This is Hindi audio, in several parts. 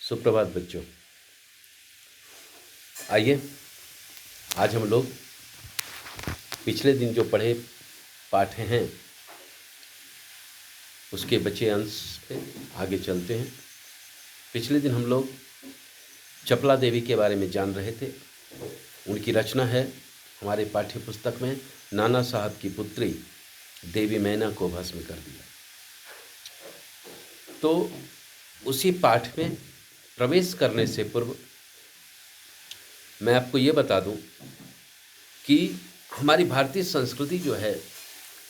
सुप्रभात बच्चों। आइए आज हम लोग पिछले दिन जो पढ़े पाठ हैं उसके बचे अंश पे आगे चलते हैं। पिछले दिन हम लोग चपला देवी के बारे में जान रहे थे। उनकी रचना है हमारे पाठ्य पुस्तक में, नाना साहब की पुत्री देवी मैना को भस्म कर दिया। तो उसी पाठ में प्रवेश करने से पूर्व मैं आपको ये बता दूं कि हमारी भारतीय संस्कृति जो है,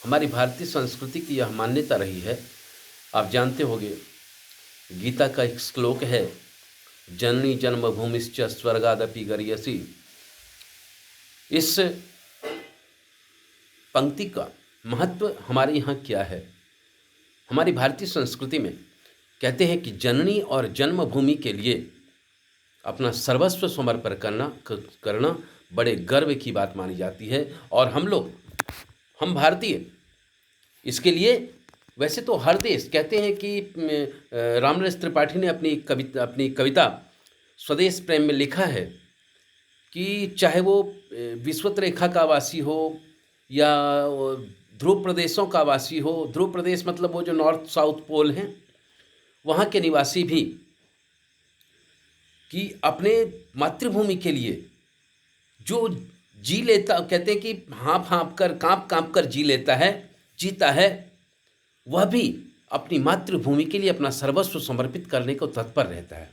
हमारी भारतीय संस्कृति की यह मान्यता रही है। आप जानते होंगे गीता का एक श्लोक है, जननी जन्मभूमिश्च स्वर्गादपि गरीयसी। इस पंक्ति का महत्व हमारे यहाँ क्या है? हमारी भारतीय संस्कृति में कहते हैं कि जननी और जन्मभूमि के लिए अपना सर्वस्व समर्पण करना बड़े गर्व की बात मानी जाती है। और हम भारतीय इसके लिए, वैसे तो हर देश कहते हैं कि रामनरेश त्रिपाठी ने अपनी कविता स्वदेश प्रेम में लिखा है कि चाहे वो विषुवत रेखा का वासी हो या ध्रुव प्रदेशों का वासी हो, ध्रुव प्रदेश मतलब वो जो नॉर्थ साउथ पोल हैं, वहाँ के निवासी भी, कि अपने मातृभूमि के लिए जो जी लेता, कहते हैं कि कांप कर जी लेता है, जीता है, वह भी अपनी मातृभूमि के लिए अपना सर्वस्व समर्पित करने को तत्पर रहता है।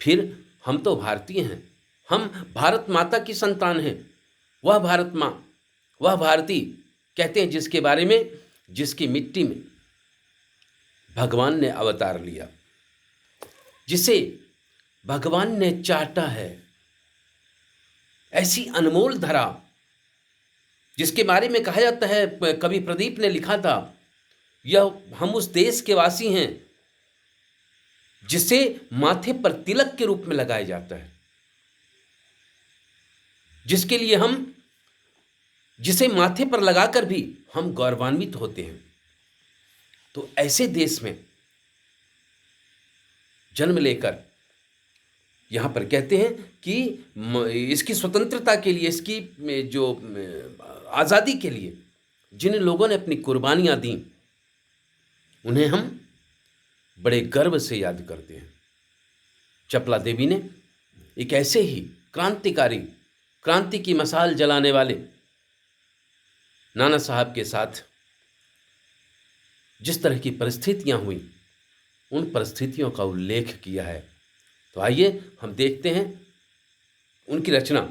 फिर हम तो भारतीय हैं, हम भारत माता की संतान हैं। वह भारत माँ, वह भारती कहते हैं जिसके बारे में, जिसकी मिट्टी में भगवान ने अवतार लिया, जिसे भगवान ने चाटा है, ऐसी अनमोल धरा जिसके बारे में कहा जाता है, कवि प्रदीप ने लिखा था, यह हम उस देश के वासी हैं जिसे माथे पर तिलक के रूप में लगाया जाता है, जिसके लिए जिसे माथे पर लगाकर भी हम गौरवान्वित होते हैं। तो ऐसे देश में जन्म लेकर यहाँ पर कहते हैं कि इसकी स्वतंत्रता के लिए, इसकी जो आज़ादी के लिए जिन लोगों ने अपनी कुर्बानियाँ दी, उन्हें हम बड़े गर्व से याद करते हैं। चपला देवी ने एक ऐसे ही क्रांति की मशाल जलाने वाले नाना साहब के साथ जिस तरह की परिस्थितियां हुई, उन परिस्थितियों का उल्लेख किया है। तो आइए हम देखते हैं उनकी रचना।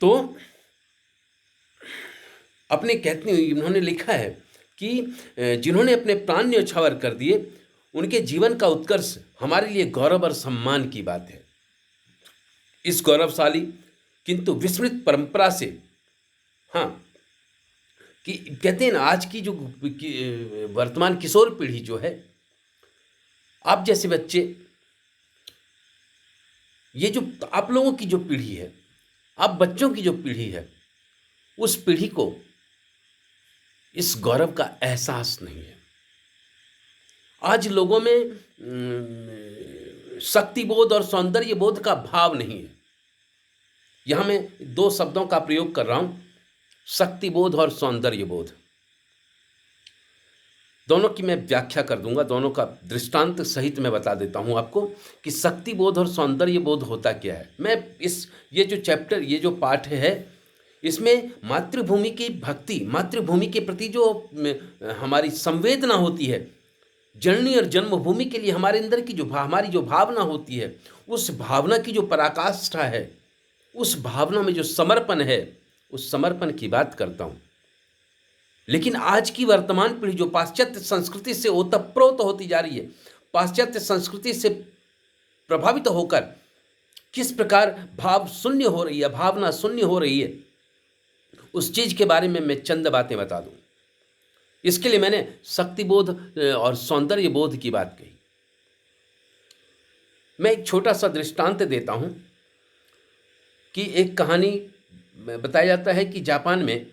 तो उन्होंने लिखा है कि जिन्होंने अपने प्राण न्यौछावर कर दिए, उनके जीवन का उत्कर्ष हमारे लिए गौरव और सम्मान की बात है। इस गौरवशाली किंतु विस्मृत परंपरा से, कि कहते हैं ना, आज की जो वर्तमान किशोर पीढ़ी जो है, आप जैसे बच्चे, ये जो आप लोगों की जो पीढ़ी है, आप बच्चों की जो पीढ़ी है, उस पीढ़ी को इस गौरव का एहसास नहीं है। आज लोगों में शक्ति बोध और सौंदर्य बोध का भाव नहीं है। यहां मैं दो शब्दों का प्रयोग कर रहा हूं, शक्ति बोध और सौंदर्य बोध। दोनों की मैं व्याख्या कर दूंगा, दोनों का दृष्टांत सहित मैं बता देता हूं आपको कि शक्ति बोध और सौंदर्य बोध होता क्या है। मैं ये जो चैप्टर, ये जो पाठ है, इसमें मातृभूमि की भक्ति, मातृभूमि के प्रति जो हमारी संवेदना होती है, जननी और जन्मभूमि के लिए हमारे अंदर की हमारी जो भावना होती है, उस भावना की जो पराकाष्ठा है, उस भावना में जो समर्पण है, उस समर्पण की बात करता हूं। लेकिन आज की वर्तमान पीढ़ी जो पाश्चात्य संस्कृति से ओतप्रोत होती जा रही है, पाश्चात्य संस्कृति से प्रभावित होकर किस प्रकार भावना शून्य हो रही है, उस चीज के बारे में मैं चंद बातें बता दूं। इसके लिए मैंने शक्ति बोध और सौंदर्य बोध की बात कही। मैं एक छोटा सा दृष्टांत देता हूं कि एक कहानी बताया जाता है कि जापान में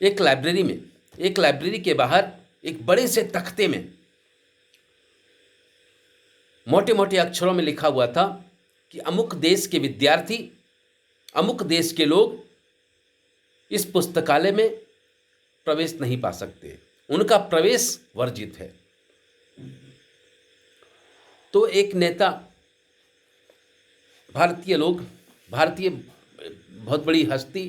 एक लाइब्रेरी के बाहर एक बड़े से तख्ते में मोटे मोटे अक्षरों में लिखा हुआ था कि अमुक देश के विद्यार्थी, अमुक देश के लोग इस पुस्तकालय में प्रवेश नहीं पा सकते, उनका प्रवेश वर्जित है। तो एक नेता, भारतीय बहुत बड़ी हस्ती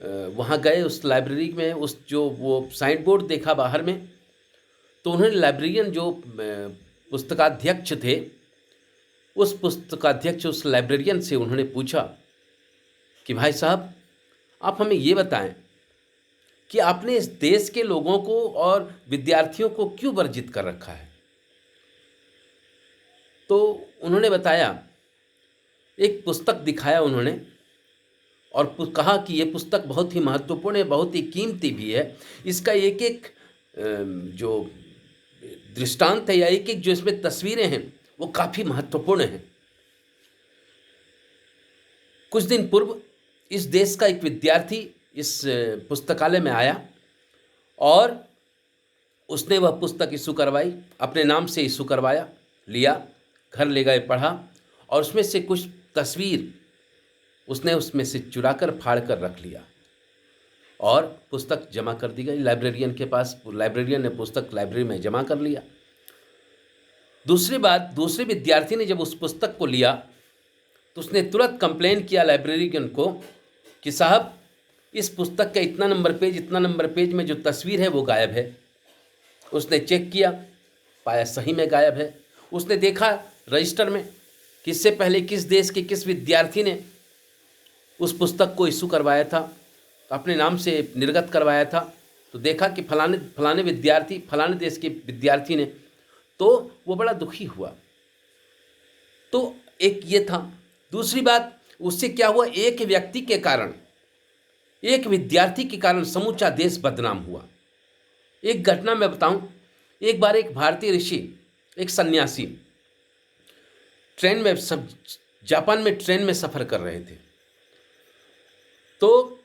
वहाँ गए उस लाइब्रेरी में, उस जो वो साइन बोर्ड देखा बाहर में, तो उन्होंने लाइब्रेरियन जो पुस्तकाध्यक्ष थे, उस पुस्तकाध्यक्ष उस लाइब्रेरियन से उन्होंने पूछा कि भाई साहब, आप हमें ये बताएं कि आपने इस देश के लोगों को और विद्यार्थियों को क्यों वर्जित कर रखा है। तो उन्होंने बताया, एक पुस्तक दिखाया उन्होंने और कहा कि ये पुस्तक बहुत ही महत्वपूर्ण है, बहुत ही कीमती भी है। इसका एक एक जो दृष्टांत है या एक एक जो इसमें तस्वीरें हैं वो काफ़ी महत्वपूर्ण हैं। कुछ दिन पूर्व इस देश का एक विद्यार्थी इस पुस्तकालय में आया और उसने वह पुस्तक इशू करवाई, अपने नाम से इशू करवाया, लिया, घर ले गए, पढ़ा और उसमें से कुछ तस्वीर उसने उसमें से चुरा कर फाड़ कर रख लिया और पुस्तक जमा कर दी गई लाइब्रेरियन के पास। लाइब्रेरियन ने पुस्तक लाइब्रेरी में जमा कर लिया। दूसरी बात, दूसरे विद्यार्थी ने जब उस पुस्तक को लिया तो उसने तुरंत कंप्लेन किया लाइब्रेरियन को कि साहब, इस पुस्तक का इतना नंबर पेज में जो तस्वीर है वो गायब है। उसने चेक किया, पाया सही में गायब है। उसने देखा रजिस्टर में कि इससे पहले किस देश के किस विद्यार्थी ने उस पुस्तक को इशू करवाया था, अपने नाम से निर्गत करवाया था। तो देखा कि फलाने विद्यार्थी, फलाने देश के विद्यार्थी ने, तो वो बड़ा दुखी हुआ। तो एक ये था। दूसरी बात, उससे क्या हुआ, एक व्यक्ति के कारण, एक विद्यार्थी के कारण समूचा देश बदनाम हुआ। एक घटना मैं बताऊं, एक बार एक भारतीय ऋषि, एक सन्यासी ट्रेन में, सब जापान में ट्रेन में सफ़र कर रहे थे। तो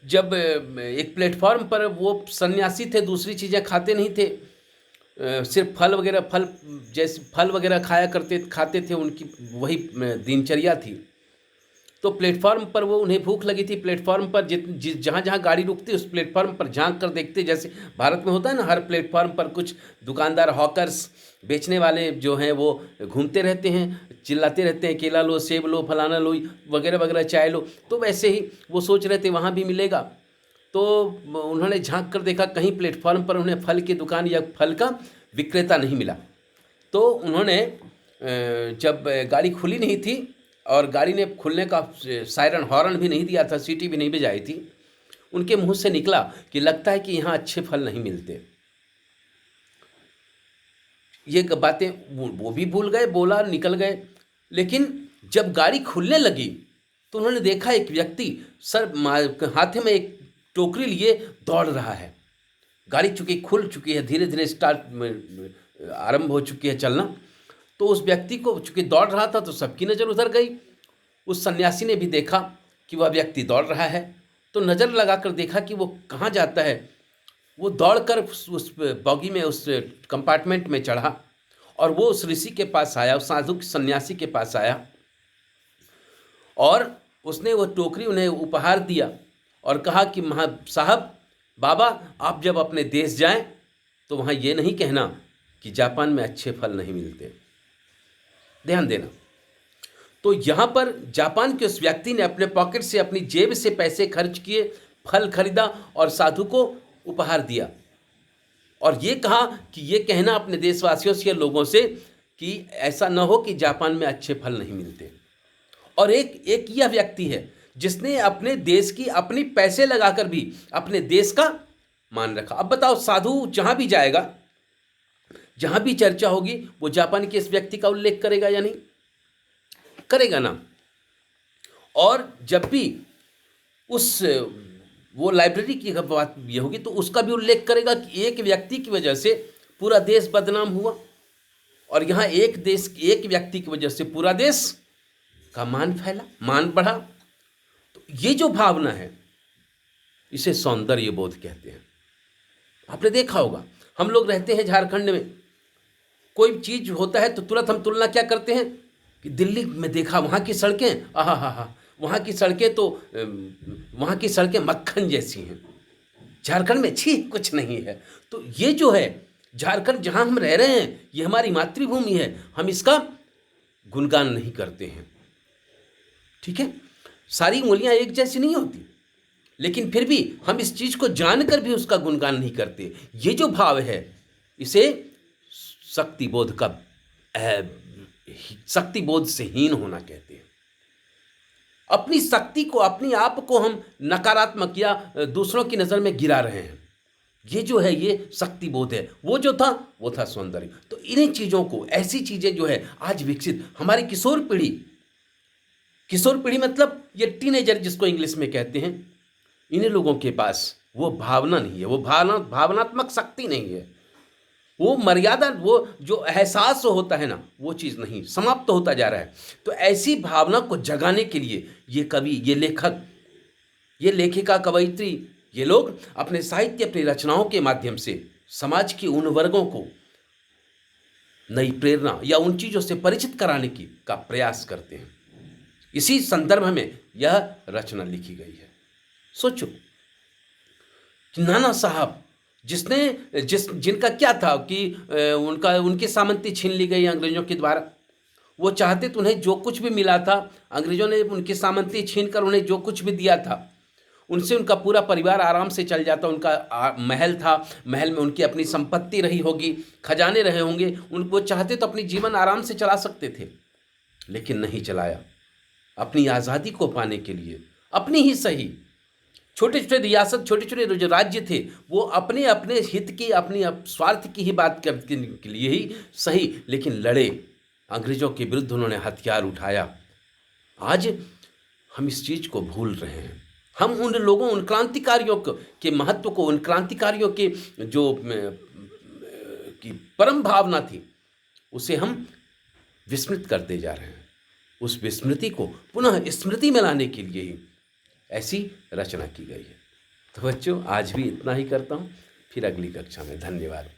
जब एक प्लेटफॉर्म पर, वो सन्यासी थे, दूसरी चीज़ें खाते नहीं थे, सिर्फ फल वगैरह खाते थे, उनकी वही दिनचर्या थी। तो प्लेटफॉर्म पर वो, उन्हें भूख लगी थी। प्लेटफॉर्म पर जहाँ जहाँ गाड़ी रुकती उस प्लेटफॉर्म पर झांक कर देखते, जैसे भारत में होता है ना, हर प्लेटफॉर्म पर कुछ दुकानदार, हॉकर्स, बेचने वाले जो हैं वो घूमते रहते हैं, चिल्लाते रहते हैं, केला लो, सेब लो, फलाना लो, वगैरह वगैरह, चाय लो। तो वैसे ही वो सोच रहे थे वहाँ भी मिलेगा। तो उन्होंने झांक कर देखा, कहीं प्लेटफॉर्म पर उन्हें फल की दुकान या फल का विक्रेता नहीं मिला। तो उन्होंने, जब गाड़ी खुली नहीं थी और गाड़ी ने खुलने का सायरन, हॉर्न भी नहीं दिया था, सीटी भी नहीं बजाई थी, उनके मुंह से निकला कि लगता है कि यहाँ अच्छे फल नहीं मिलते। ये बातें वो भी भूल गए, बोला, निकल गए। लेकिन जब गाड़ी खुलने लगी तो उन्होंने देखा एक व्यक्ति हाथ में एक टोकरी लिए दौड़ रहा है। गाड़ी चूँकि खुल चुकी है, धीरे धीरे आरंभ हो चुकी है चलना। तो उस व्यक्ति को, चूँकि दौड़ रहा था, तो सबकी नज़र उधर गई। उस सन्यासी ने भी देखा कि वह व्यक्ति दौड़ रहा है, तो नज़र लगाकर देखा कि वो कहाँ जाता है। वो दौड़कर उस बॉगी में, उस कंपार्टमेंट में चढ़ा और वो उस ऋषि के पास आया, उस साधु सन्यासी के पास आया और उसने वो टोकरी उन्हें उपहार दिया और कहा कि साहब, बाबा, आप जब अपने देश जाएं तो वहाँ ये नहीं कहना कि जापान में अच्छे फल नहीं मिलते। ध्यान देना। तो यहाँ पर जापान के उस व्यक्ति ने अपने पॉकेट से, अपनी जेब से पैसे खर्च किए, फल खरीदा और साधु को उपहार दिया और ये कहा कि ये कहना अपने देशवासियों से, लोगों से, कि ऐसा न हो कि जापान में अच्छे फल नहीं मिलते। और एक यह व्यक्ति है जिसने अपने देश की, अपनी पैसे लगाकर भी अपने देश का मान रखा। अब बताओ, साधु जहाँ भी जाएगा, जहाँ भी चर्चा होगी, वो जापान के इस व्यक्ति का उल्लेख करेगा या नहीं करेगा ना। और जब भी वो लाइब्रेरी की बात ये होगी तो उसका भी उल्लेख करेगा कि एक व्यक्ति की वजह से पूरा देश बदनाम हुआ और यहाँ एक व्यक्ति की वजह से पूरा देश का मान फैला, मान बढ़ा। तो ये जो भावना है, इसे सौंदर्य बोध कहते हैं। आपने देखा होगा, हम लोग रहते हैं झारखंड में, कोई चीज़ होता है तो तुरंत हम तुलना क्या करते हैं कि दिल्ली में देखा वहाँ की सड़कें, आहा हा हा, वहाँ की सड़कें तो वहाँ की सड़कें मक्खन जैसी हैं, झारखंड में छी कुछ नहीं है। तो ये जो है झारखंड जहाँ हम रह रहे हैं, ये हमारी मातृभूमि है, हम इसका गुणगान नहीं करते हैं। ठीक है, सारी उंगलियां एक जैसी नहीं होती, लेकिन फिर भी हम इस चीज को जानकर भी उसका गुणगान नहीं करते। ये जो भाव है, इसे शक्ति बोध का शक्ति बोध से हीन होना कहते हैं। अपनी शक्ति को, अपनी आप को हम नकारात्मक या दूसरों की नजर में गिरा रहे हैं। ये जो है ये शक्ति बोध है। वो जो था वो था सौंदर्य। तो इन्हीं चीजों को, ऐसी चीजें जो है आज विकसित हमारी किशोर पीढ़ी मतलब ये टीनेजर जिसको इंग्लिश में कहते हैं, इन्हीं लोगों के पास वो भावना नहीं है, वो भावनात्मक शक्ति नहीं है, वो मर्यादा, वो जो एहसास होता है ना, वो चीज़ नहीं, समाप्त होता जा रहा है। तो ऐसी भावना को जगाने के लिए ये कवि, ये लेखक, ये लेखिका, कवयित्री, ये लोग अपने साहित्य, अपनी रचनाओं के माध्यम से समाज की उन वर्गों को नई प्रेरणा या उन चीज़ों से परिचित कराने का प्रयास करते हैं। इसी संदर्भ में यह रचना लिखी गई है। सोचो कि नाना साहब जिनका क्या था कि उनकी सामंती छीन ली गई अंग्रेजों के द्वारा। वो चाहते तो उन्हें जो कुछ भी मिला था, अंग्रेजों ने उनकी सामंती छीन कर उन्हें जो कुछ भी दिया था, उनसे उनका पूरा परिवार आराम से चल जाता। उनका महल था, महल में उनकी अपनी संपत्ति रही होगी, खजाने रहे होंगे, वो चाहते तो अपनी जीवन आराम से चला सकते थे, लेकिन नहीं चलाया। अपनी आज़ादी को पाने के लिए, अपनी ही सही छोटे छोटे रियासत, छोटे छोटे जो राज्य थे, वो अपने अपने हित की, अपनी स्वार्थ की ही बात करने के लिए ही सही, लेकिन लड़े। अंग्रेजों के विरुद्ध उन्होंने हथियार उठाया। आज हम इस चीज़ को भूल रहे हैं। हम उन लोगों, उन क्रांतिकारियों के महत्व को, उन क्रांतिकारियों के जो की परम भावना थी, उसे हम विस्मृत करते जा रहे हैं। उस विस्मृति को पुनः स्मृति में लाने के लिए ही ऐसी रचना की गई है। तो बच्चों, आज भी इतना ही करता हूँ, फिर अगली कक्षा में। धन्यवाद।